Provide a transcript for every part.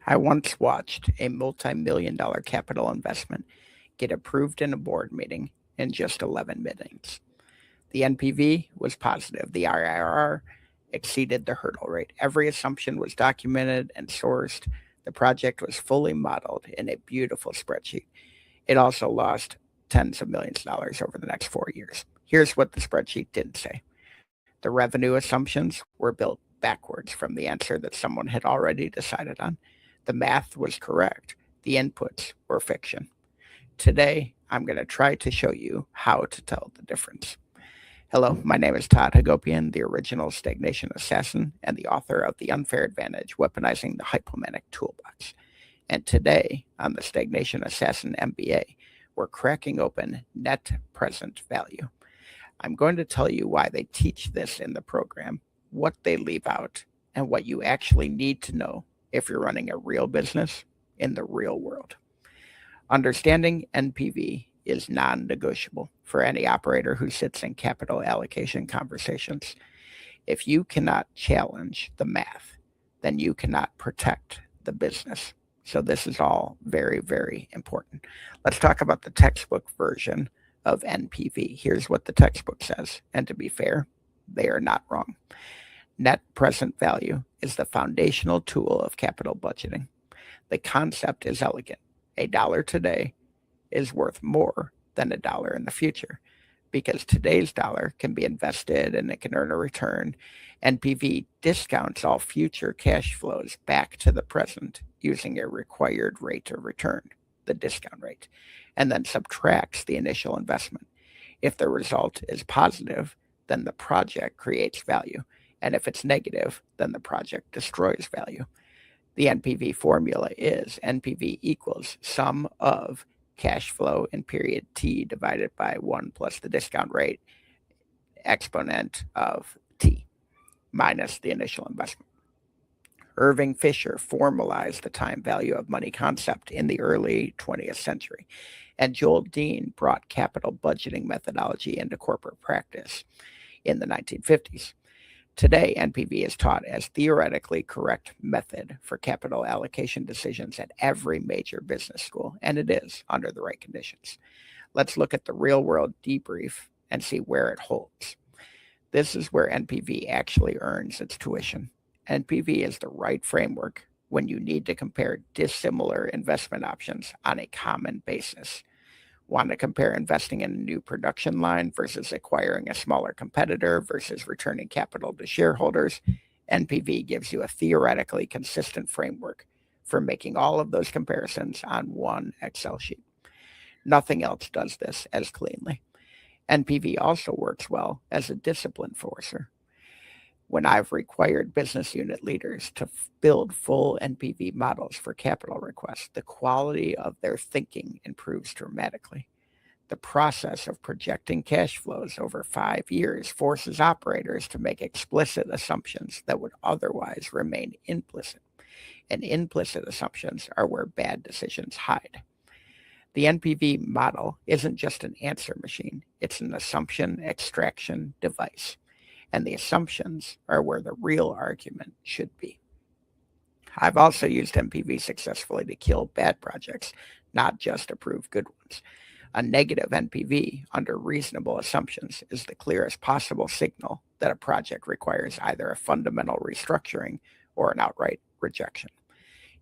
I once watched a multi-million dollar capital investment get approved in a board meeting in just 11 minutes. The NPV was positive. The IRR exceeded the hurdle rate. Every assumption was documented and sourced. The project was fully modeled in a beautiful spreadsheet. It also lost tens of millions of dollars over the next 4 years. Here's what the spreadsheet didn't say. The revenue assumptions were built backwards from the answer that someone had already decided on. The math was correct. The inputs were fiction. Today, I'm going to try to show you how to tell the difference. Hello, my name is Todd Hagopian, the original Stagnation Assassin and the author of The Unfair Advantage, Weaponizing the Hypomanic Toolbox. And today, on the Stagnation Assassin MBA, we're cracking open net present value. I'm going to tell you why they teach this in the program, what they leave out, and what you actually need to know if you're running a real business in the real world. Understanding NPV is non-negotiable for any operator who sits in capital allocation conversations. If you cannot challenge the math, then you cannot protect the business. So this is all very, very important. Let's talk about the textbook version of NPV. Here's what the textbook says. And to be fair, they are not wrong. Net present value is the foundational tool of capital budgeting. The concept is elegant. A dollar today is worth more than a dollar in the future because today's dollar can be invested and it can earn a return. NPV discounts all future cash flows back to the present using a required rate of return, the discount rate, and then subtracts the initial investment. If the result is positive, then the project creates value. And if it's negative, then the project destroys value. The NPV formula is NPV equals sum of cash flow in period T divided by 1 plus the discount rate exponent of T minus the initial investment. Irving Fisher formalized the time value of money concept in the early 20th century, and Joel Dean brought capital budgeting methodology into corporate practice in the 1950s. Today, NPV is taught as theoretically correct method for capital allocation decisions at every major business school, and it is under the right conditions. Let's look at the real-world debrief and see where it holds. This is where NPV actually earns its tuition. NPV is the right framework when you need to compare dissimilar investment options on a common basis. Want to compare investing in a new production line versus acquiring a smaller competitor versus returning capital to shareholders? NPV gives you a theoretically consistent framework for making all of those comparisons on one Excel sheet. Nothing else does this as cleanly. NPV also works well as a discipline forcer. When I've required business unit leaders to build full NPV models for capital requests, the quality of their thinking improves dramatically. The process of projecting cash flows over 5 years forces operators to make explicit assumptions that would otherwise remain implicit. And implicit assumptions are where bad decisions hide. The NPV model isn't just an answer machine, it's an assumption extraction device. And the assumptions are where the real argument should be. I've also used NPV successfully to kill bad projects, not just approve good ones. A negative NPV under reasonable assumptions is the clearest possible signal that a project requires either a fundamental restructuring or an outright rejection.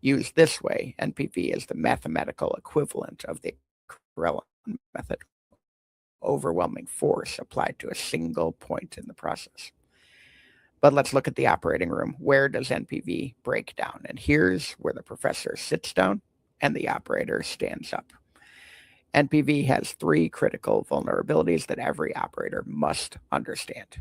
Used this way, NPV is the mathematical equivalent of the Correlon method, overwhelming force applied to a single point in the process. But let's look at the operating room. Where does NPV break down? And here's where the professor sits down and the operator stands up. NPV has 3 critical vulnerabilities that every operator must understand.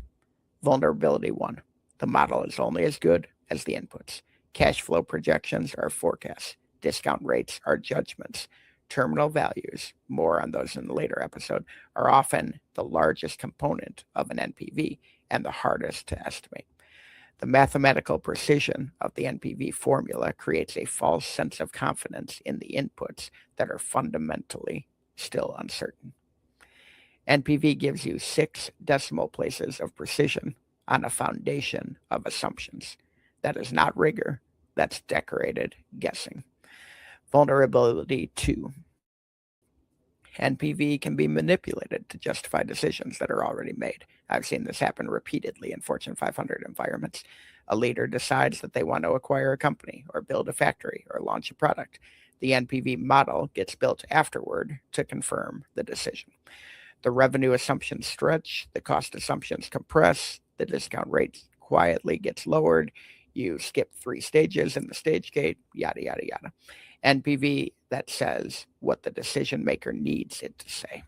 Vulnerability 1, the model is only as good as the inputs. Cash flow projections are forecasts. Discount rates are judgments. Terminal values, more on those in a later episode, are often the largest component of an NPV and the hardest to estimate. The mathematical precision of the NPV formula creates a false sense of confidence in the inputs that are fundamentally still uncertain. NPV gives you 6 decimal places of precision on a foundation of assumptions. That is not rigor, That's decorated guessing. Vulnerability 2. NPV can be manipulated to justify decisions that are already made. I've seen this happen repeatedly in Fortune 500 environments. A leader decides that they want to acquire a company or build a factory or launch a product. The NPV model gets built afterward to confirm the decision. The revenue assumptions stretch, the cost assumptions compress, the discount rate quietly gets lowered, you skip 3 stages in the stage gate, yada, yada, yada. NPV that says what the decision maker needs it to say.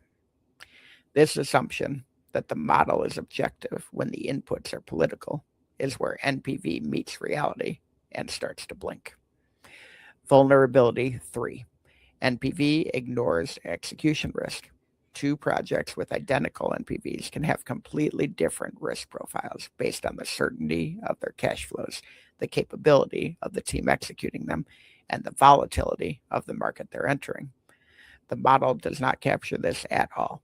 This assumption that the model is objective when the inputs are political is where NPV meets reality and starts to blink. Vulnerability 3. NPV ignores execution risk. 2 projects with identical NPVs can have completely different risk profiles based on the certainty of their cash flows, the capability of the team executing them, and the volatility of the market they're entering. The model does not capture this at all,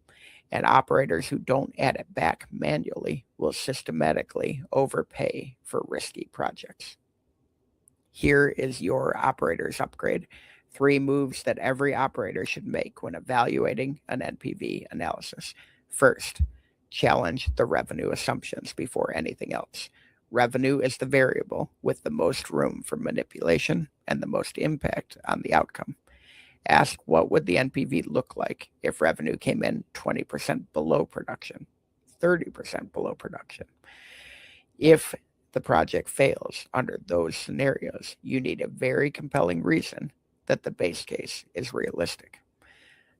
and operators who don't add it back manually will systematically overpay for risky projects. Here is your operator's upgrade. 3 moves that every operator should make when evaluating an NPV analysis. First, challenge the revenue assumptions before anything else. Revenue is the variable with the most room for manipulation and the most impact on the outcome. Ask what would the NPV look like if revenue came in 20% below production, 30% below production. If the project fails under those scenarios, you need a very compelling reason that the base case is realistic.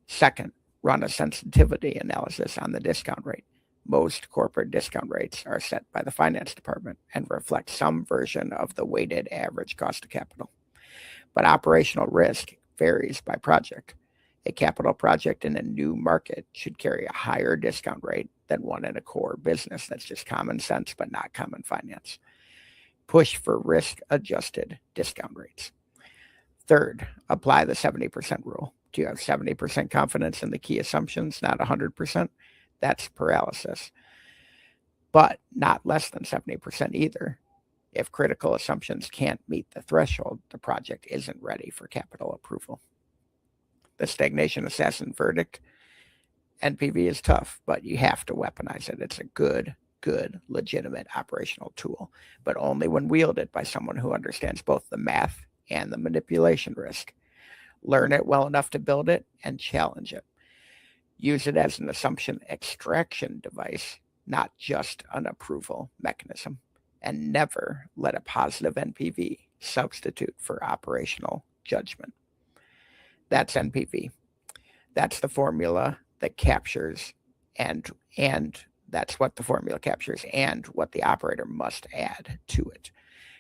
Second, run a sensitivity analysis on the discount rate. Most corporate discount rates are set by the finance department and reflect some version of the weighted average cost of capital. But operational risk varies by project. A capital project in a new market should carry a higher discount rate than one in a core business that's just common sense but not common finance. Push for risk-adjusted discount rates. Third, apply the 70% rule. Do you have 70% confidence in the key assumptions, not 100%? That's paralysis. But not less than 70% either. If critical assumptions can't meet the threshold, the project isn't ready for capital approval. The Stagnation Assassin verdict. NPV is tough, but you have to weaponize it. It's a good, legitimate operational tool, but only when wielded by someone who understands both the math and the manipulation risk. Learn it well enough to build it and challenge it. Use it as an assumption extraction device, not just an approval mechanism. And never let a positive NPV substitute for operational judgment. That's NPV. That's the formula that captures and that's what the formula captures and what the operator must add to it.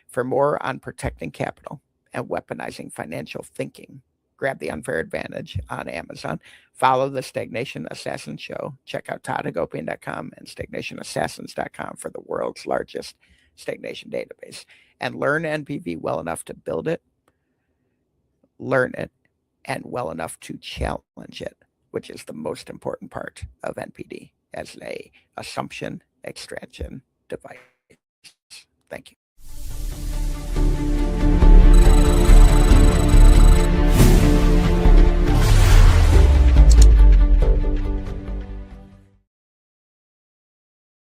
For more on protecting capital and weaponizing financial thinking, grab The Unfair Advantage on Amazon. Follow the Stagnation Assassin show. Check out toddhagopian.com and stagnationassassins.com for the world's largest stagnation database. And learn NPV well enough to build it, learn it, and well enough to challenge it, which is the most important part of NPD as a assumption extraction device. Thank you.